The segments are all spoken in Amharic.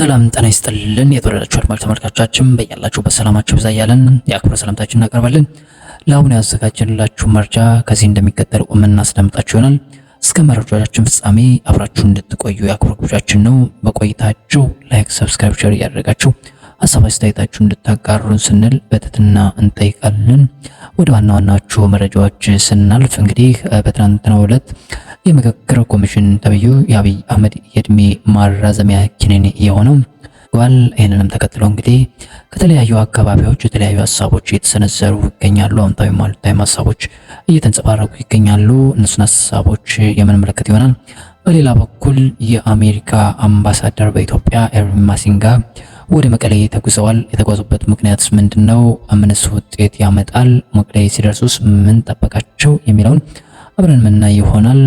ሰላም ጤና ይስጥልን። የተወደዳችሁ አድማጭ ተመልካቾቻችን በያላችሁ በሰላማችሁ ብዛ እያለን የአክብሮት ሰላምታችንን እናቀርባለን። ለአሁን ያዘጋጀንላችሁ መረጃ ከዚህ እንደሚከተለው የምናስደምጣችሁ ይሆናል። እስከ መረጃዎቻችን ፍጻሜ አብራችሁ እንድትቆዩ የአክብሮት ግብዣችን ነው። በቆይታችሁ ላይክ፣ ሰብስክራይብ፣ ሼር እያደረጋችሁ ሀሳብ አስተያየታችሁ እንድታጋሩን ስንል በትህትና እንጠይቃለን። ወደ ዋና ዋናዎቹ መረጃዎች ስናልፍ እንግዲህ በትናንትናው ዕለት የምክክር ኮሚሽን ተብዩ የአብይ አህመድ የእድሜ ማራዘሚያ ኪኒን የሆነው ይህንንም ተከትሎ እንግዲህ ከተለያዩ አካባቢዎች የተለያዩ ሀሳቦች እየተሰነዘሩ ይገኛሉ። አዎንታዊም አሉታዊም ሀሳቦች እየተንጸባረቁ ይገኛሉ። እነሱን ሀሳቦች የምንመለከት ይሆናል። በሌላ በኩል የአሜሪካ አምባሳደር በኢትዮጵያ ኤርቪን ማሲንጋ ወደ መቀሌ ተጉዘዋል። የተጓዙበት ምክንያት ምንድነው? ምንስ ውጤት ያመጣል? መቀሌ ሲደርሱስ ምን ጠበቃቸው? የሚለውን አብረን ምናይ ይሆናል።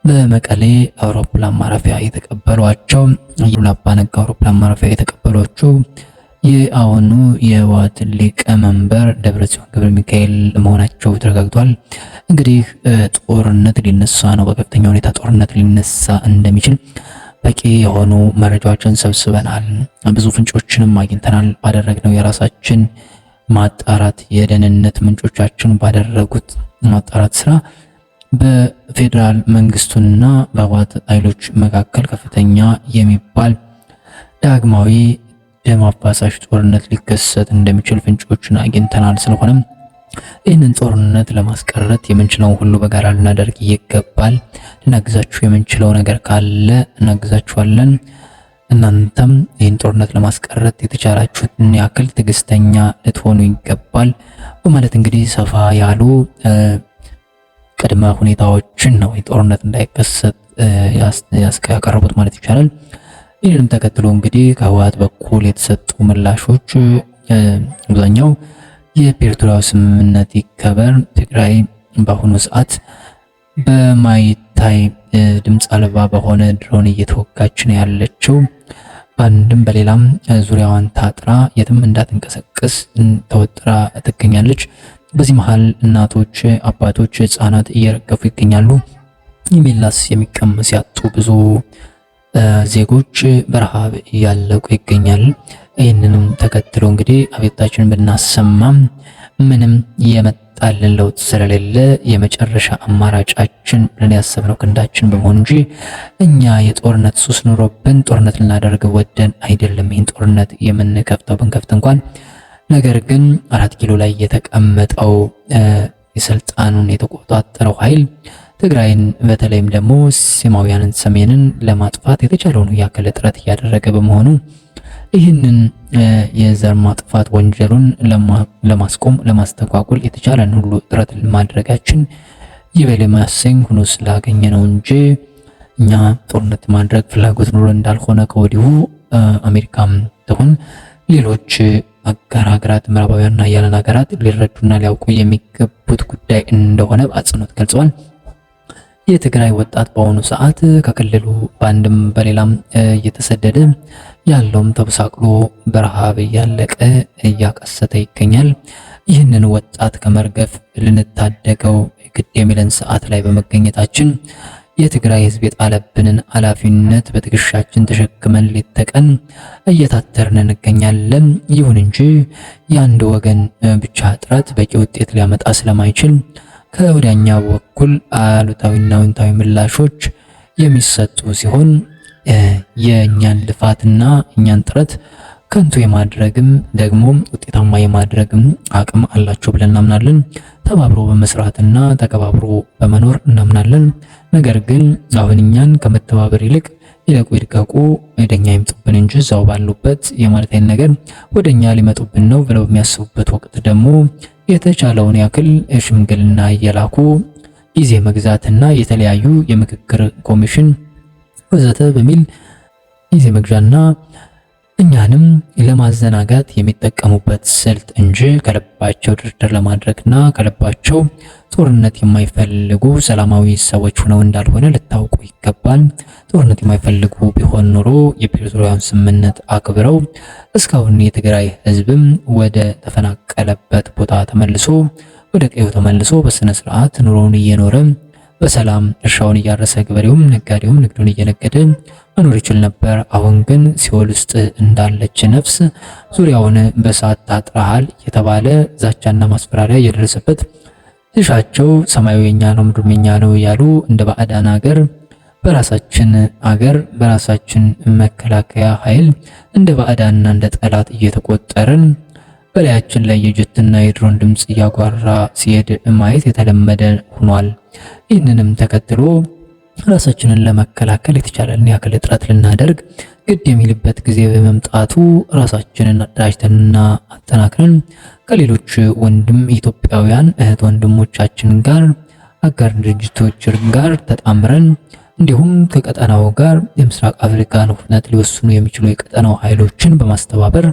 በመቀሌ አውሮፕላን ማረፊያ የተቀበሏቸው የአባነጋ አውሮፕላን ማረፊያ የተቀበሏቸው የአሁኑ የህወሓት ሊቀመንበር ደብረጽዮን ገብረ ሚካኤል መሆናቸው ተረጋግጧል። እንግዲህ ጦርነት ሊነሳ ነው። በከፍተኛ ሁኔታ ጦርነት ሊነሳ እንደሚችል በቂ የሆኑ መረጃዎችን ሰብስበናል። ብዙ ፍንጮችንም አግኝተናል። ባደረግነው የራሳችን ማጣራት የደህንነት ምንጮቻችን ባደረጉት ማጣራት ስራ በፌዴራል መንግስቱና በህወሓት ኃይሎች መካከል ከፍተኛ የሚባል ዳግማዊ ደም አፋሳሽ ጦርነት ሊከሰት እንደሚችል ፍንጮችን አግኝተናል። ስለሆነም ይህንን ጦርነት ለማስቀረት የምንችለውን ሁሉ በጋራ ልናደርግ ይገባል። ልናግዛችሁ የምንችለው ነገር ካለ እናግዛችኋለን። እናንተም ይህን ጦርነት ለማስቀረት የተቻላችሁትን ያክል ትዕግስተኛ ልትሆኑ ይገባል በማለት እንግዲህ ሰፋ ያሉ ቅድመ ሁኔታዎችን ነው የጦርነት እንዳይከሰት ያቀረቡት ማለት ይቻላል። ይህንም ተከትሎ እንግዲህ ከህወሓት በኩል የተሰጡ ምላሾች አብዛኛው የፕሪቶሪያው ስምምነት ይከበር፣ ትግራይ በአሁኑ ሰዓት በማይታይ ድምፅ አልባ በሆነ ድሮን እየተወጋች ነው ያለችው፣ በአንድም በሌላም ዙሪያዋን ታጥራ የትም እንዳትንቀሳቀስ ተወጥራ ትገኛለች። በዚህ መሃል እናቶች፣ አባቶች፣ ህፃናት እየረገፉ ይገኛሉ። የሚላስ የሚቀመስ ያጡ ብዙ ዜጎች በረሃብ እያለቁ ይገኛል። ይህንንም ተከትሎ እንግዲህ አቤታችንን ብናሰማም ምንም የመጣልን ለውጥ ስለሌለ የመጨረሻ አማራጫችን ብለን ያሰብነው ክንዳችን በመሆኑ እንጂ እኛ የጦርነት ሱስ ኑሮብን ጦርነት ልናደርግ ወደን አይደለም። ይህን ጦርነት የምንከፍተው ብንከፍት እንኳን ነገር ግን 4 ኪሎ ላይ የተቀመጠው የስልጣኑን የተቆጣጠረው ኃይል ትግራይን በተለይም ደግሞ ሰማያዊያን ሰሜንን ለማጥፋት የተቻለውን ያክል ጥረት እያደረገ በመሆኑ ይህንን የዘር ማጥፋት ወንጀሉን ለማስቆም ለማስተጓጎል የተቻለን ሁሉ ጥረት ማድረጋችን ይበል የሚያሰኝ ሆኖ ስላገኘ ነው እንጂ እኛ ጦርነት ማድረግ ፍላጎት ኑሮ እንዳልሆነ ከወዲሁ አሜሪካም ትሁን ሌሎች አጋር ሀገራት ምዕራባውያንና ያለን ሀገራት ሊረዱና ሊያውቁ የሚገቡት ጉዳይ እንደሆነ በአጽንኦት ገልጸዋል። የትግራይ ወጣት በአሁኑ ሰዓት ከክልሉ በአንድም በሌላም እየተሰደደ ያለውም ተበሳቅሎ በረሃብ እያለቀ እያቀሰተ ይገኛል። ይህንን ወጣት ከመርገፍ ልንታደገው ግድ የሚለን ሰዓት ላይ በመገኘታችን የትግራይ ህዝብ የጣለብንን ኃላፊነት በትከሻችን ተሸክመን ሌት ተቀን እየታተርን እንገኛለን። ይሁን እንጂ የአንድ ወገን ብቻ ጥረት በቂ ውጤት ሊያመጣ ስለማይችል ከወዲያኛው በኩል አሉታዊና አዎንታዊ ምላሾች የሚሰጡ ሲሆን የእኛን ልፋትና እኛን ጥረት ከንቱ የማድረግም ደግሞ ውጤታማ የማድረግም አቅም አላቸው ብለን እናምናለን። ተባብሮ በመስራትና ተከባብሮ በመኖር እናምናለን። ነገር ግን አሁን እኛን ከመተባበር ይልቅ ይለቁ ይድቀቁ ወደኛ ይምጡብን እንጂ እዛው ባሉበት የማለት አይነት ነገር ወደኛ ሊመጡብን ነው ብለው በሚያስቡበት ወቅት ደግሞ የተቻለውን ያክል ሽምግልና እየላኩ ጊዜ መግዛትና የተለያዩ የምክክር ኮሚሽን ወዘተ በሚል ጊዜ መግዣና እኛንም ለማዘናጋት የሚጠቀሙበት ስልት እንጂ ከልባቸው ድርድር ለማድረግና ከልባቸው ጦርነት የማይፈልጉ ሰላማዊ ሰዎች ሆነው እንዳልሆነ ልታውቁ ይገባል። ጦርነት የማይፈልጉ ቢሆን ኖሮ የፕሪቶሪያውን ስምምነት አክብረው እስካሁን የትግራይ ህዝብም ወደ ተፈናቀለበት ቦታ ተመልሶ ወደ ቀዬው ተመልሶ በስነ ስርዓት ኑሮውን እየኖረ በሰላም እርሻውን እያረሰ ገበሬውም ነጋዴውም ንግዱን እየነገደ መኖር ይችል ነበር። አሁን ግን ሲኦል ውስጥ እንዳለች ነፍስ ዙሪያውን በእሳት ታጥረሃል የተባለ ዛቻና ማስፈራሪያ እየደረሰበት ትሻቸው ሰማዩ የኛ ነው ምድሩም የኛ ነው ያሉ እንደ ባዕዳን ሀገር በራሳችን አገር በራሳችን መከላከያ ኃይል እንደ ባዕዳንና እንደ ጠላት እየተቆጠርን በላያችን ላይ የጀትና የድሮን ድምጽ እያጓራ ሲሄድ ማየት የተለመደ ሆኗል። ይህንንም ተከትሎ ራሳችንን ለመከላከል የተቻለንን ያክል ጥረት ልናደርግ ግድ የሚልበት ጊዜ በመምጣቱ ራሳችንን አደራጅተንና አጠናክረን ከሌሎች ወንድም ኢትዮጵያውያን እህት ወንድሞቻችን ጋር አጋር ድርጅቶች ጋር ተጣምረን እንዲሁም ከቀጠናው ጋር የምስራቅ አፍሪካን ፍጥነት ሊወስኑ የሚችሉ የቀጠናው ኃይሎችን በማስተባበር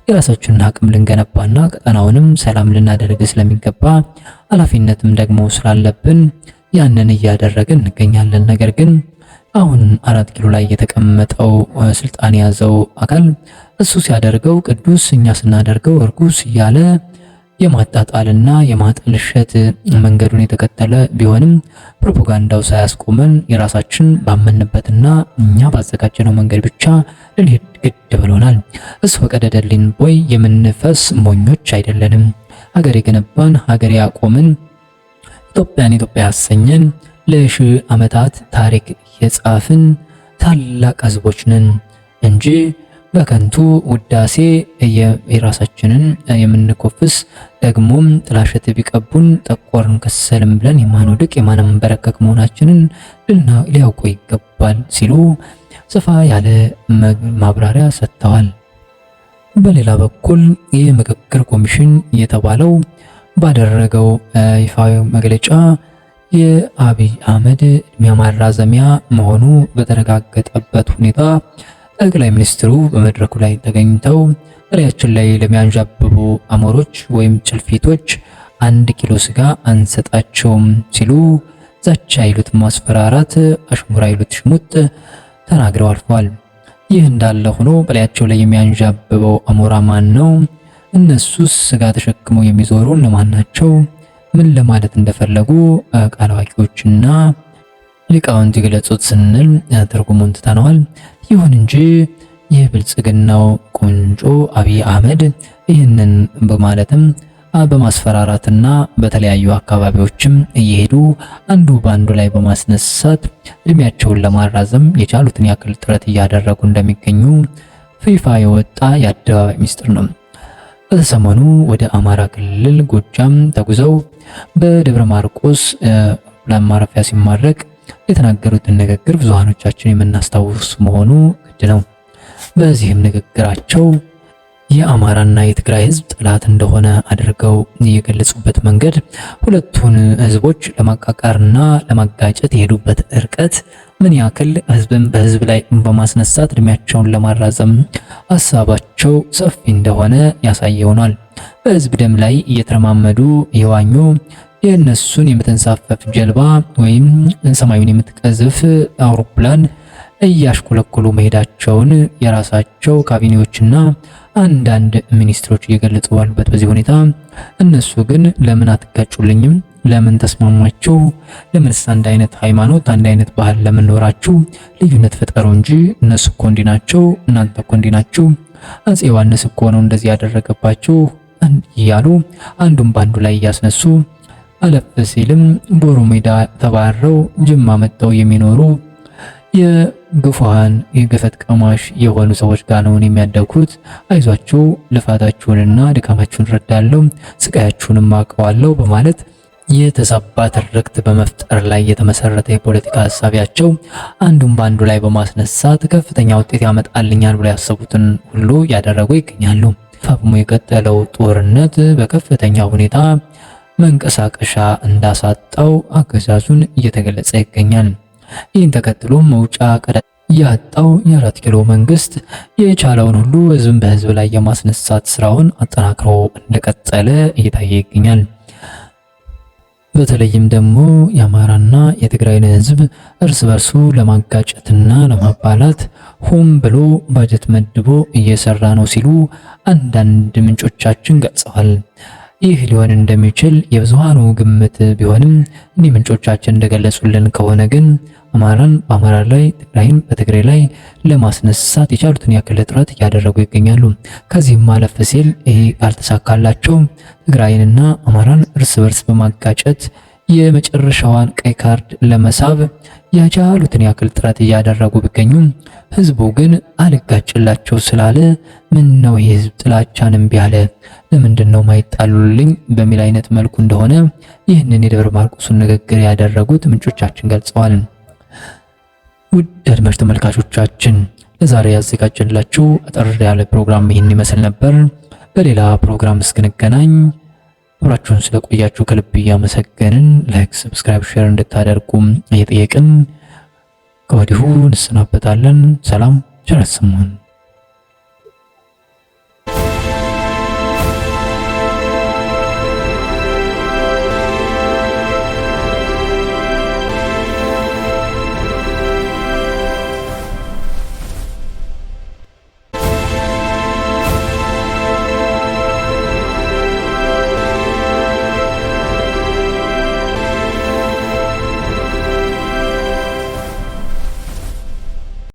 የራሳችንን አቅም ልንገነባና ቀጠናውንም ሰላም ልናደርግ ስለሚገባ ኃላፊነትም ደግሞ ስላለብን ያንን እያደረግን እንገኛለን። ነገር ግን አሁን 4 ኪሎ ላይ የተቀመጠው ስልጣን የያዘው አካል እሱ ሲያደርገው ቅዱስ እኛ ስናደርገው እርኩስ እያለ የማጣጣልና የማጠልሸት መንገዱን የተከተለ ቢሆንም ፕሮፓጋንዳው ሳያስቆመን የራሳችን ባመንበትና እኛ ባዘጋጀነው መንገድ ብቻ ልንሄድ ግድ ብሎናል። እሱ ፈቀደልን ቦይ የምንፈስ ሞኞች አይደለንም። ሀገር የገነባን ሀገር ያቆምን ኢትዮጵያን ኢትዮጵያ ያሰኘን ለሺህ ዓመታት ታሪክ የጻፍን ታላቅ ህዝቦች ነን እንጂ በከንቱ ውዳሴ የራሳችንን የምንኮፍስ ደግሞም ጥላሸት ቢቀቡን ጠቆርን ከሰልም ብለን የማንወድቅ የማንበረከክ መሆናችንን ሊያውቁ ይገባል ሲሉ ሰፋ ያለ ማብራሪያ ሰጥተዋል። በሌላ በኩል የምክክር ኮሚሽን የተባለው ባደረገው ይፋዊ መግለጫ የአብይ አህመድ እድሜ ማራዘሚያ መሆኑ በተረጋገጠበት ሁኔታ ጠቅላይ ሚኒስትሩ በመድረኩ ላይ ተገኝተው በላያችን ላይ ለሚያንዣብቡ አሞሮች ወይም ጭልፊቶች 1 ኪሎ ስጋ አንሰጣቸውም ሲሉ ዛቻ ይሉት ማስፈራራት፣ አሽሙራ ይሉት ሽሙጥ ተናግረው አልፈዋል። ይህ እንዳለ ሆኖ በላያቸው ላይ የሚያንዣብበው አሞራ ማን ነው? እነሱስ ስጋ ተሸክመው የሚዞሩ እነማን ናቸው? ምን ለማለት እንደፈለጉ ቃል አዋቂዎችና ሊቃውንት ይገለጹት ስንል ትርጉሙን ትተነዋል። ይሁን እንጂ የብልጽግናው ቁንጮ አብይ አህመድ ይህንን በማለትም በማስፈራራትና በተለያዩ አካባቢዎችም እየሄዱ አንዱ በአንዱ ላይ በማስነሳት እድሜያቸውን ለማራዘም የቻሉትን ያክል ጥረት እያደረጉ እንደሚገኙ ይፋ የወጣ የአደባባይ ሚስጥር ነው። በሰሞኑ ወደ አማራ ክልል ጎጃም ተጉዘው በደብረ ማርቆስ ለማረፊያ ሲማረክ የተናገሩትን ንግግር ብዙሃኖቻችን የምናስታውስ መሆኑ ግድ ነው። በዚህም ንግግራቸው የአማራና የትግራይ ህዝብ ጠላት እንደሆነ አድርገው የገለጹበት መንገድ ሁለቱን ህዝቦች ለማቃቃርና ለማጋጨት የሄዱበት እርቀት ምን ያክል ህዝብን በህዝብ ላይ በማስነሳት እድሜያቸውን ለማራዘም ሀሳባቸው ሰፊ እንደሆነ ያሳየውናል። በህዝብ ደም ላይ እየተረማመዱ የዋኙ የእነሱን የምትንሳፈፍ ጀልባ ወይም ሰማዩን የምትቀዝፍ አውሮፕላን እያሽኮለኮሉ መሄዳቸውን የራሳቸው ካቢኔዎችና አንዳንድ ሚኒስትሮች እየገለጹ ባሉበት በዚህ ሁኔታ እነሱ ግን ለምን አትጋጩልኝም? ለምን ተስማማችሁ? ለምንስ አንድ አይነት ሃይማኖት አንድ አይነት ባህል ለምን ኖራችሁ? ልዩነት ፈጠሩ እንጂ እነሱ እኮ እንዲህ ናቸው፣ እናንተ እኮ እንዲህ ናችሁ፣ አፄ ዮሐንስ እኮ ነው እንደዚህ ያደረገባችሁ እያሉ አንዱም ባንዱ ላይ እያስነሱ አለፍ ሲልም ቦሮ ሜዳ ተባረው ጅማ መጥተው የሚኖሩ የግፉሃን የገፈት ቀማሽ የሆኑ ሰዎች ጋር ነው የሚያደኩት። አይዟችሁ ልፋታችሁንና ድካማችሁን ረዳለሁ፣ ስቃያችሁንም አውቀዋለሁ በማለት የተዛባ ትርክት በመፍጠር ላይ የተመሰረተ የፖለቲካ ሀሳቢያቸው አንዱም በአንዱ ላይ በማስነሳት ከፍተኛ ውጤት ያመጣልኛል ብለው ያሰቡትን ሁሉ ያደረጉ ይገኛሉ። ፋብሞ የቀጠለው ጦርነት በከፍተኛ ሁኔታ መንቀሳቀሻ እንዳሳጣው አገዛዙን እየተገለጸ ይገኛል። ይህን ተከትሎ መውጫ ቀዳዳ ያጣው የ4 ኪሎ መንግስት የቻለውን ሁሉ ህዝብን በህዝብ ላይ የማስነሳት ስራውን አጠናክሮ እንደቀጠለ እየታየ ይገኛል። በተለይም ደግሞ የአማራና የትግራይን ህዝብ እርስ በርሱ ለማጋጨትና ለማባላት ሆን ብሎ ባጀት መድቦ እየሰራ ነው ሲሉ አንዳንድ ምንጮቻችን ገልጸዋል። ይህ ሊሆን እንደሚችል የብዙሃኑ ግምት ቢሆንም እኒህ ምንጮቻችን እንደገለጹልን ከሆነ ግን አማራን በአማራ ላይ፣ ትግራይን በትግራይ ላይ ለማስነሳት የቻሉትን ያክል ጥረት እያደረጉ ይገኛሉ። ከዚህም ማለፍ ሲል ይሄ ካልተሳካላቸው ትግራይንና አማራን እርስ በርስ በማጋጨት የመጨረሻዋን ቀይ ካርድ ለመሳብ የቻሉትን ያክል ጥረት እያደረጉ ቢገኙም ህዝቡ ግን አልጋጭላቸው ስላለ ምን ነው የህዝብ ጥላቻን እምቢ አለ፣ ለምንድን ነው ማይጣሉልኝ በሚል አይነት መልኩ እንደሆነ ይህንን የደብረ ማርቆስን ንግግር ያደረጉት ምንጮቻችን ገልጸዋል። ውድ አድማጭ ተመልካቾቻችን ለዛሬ ያዘጋጀንላችሁ አጠር ያለ ፕሮግራም ይህን ይመስል ነበር። በሌላ ፕሮግራም እስክንገናኝ አብራችሁን ስለቆያችሁ ከልብ እያመሰገንን ላይክ፣ ሰብስክራይብ፣ ሼር እንድታደርጉም እየጠየቅን ከወዲሁ እንሰናበታለን። ሰላም ቸር ያሰማን።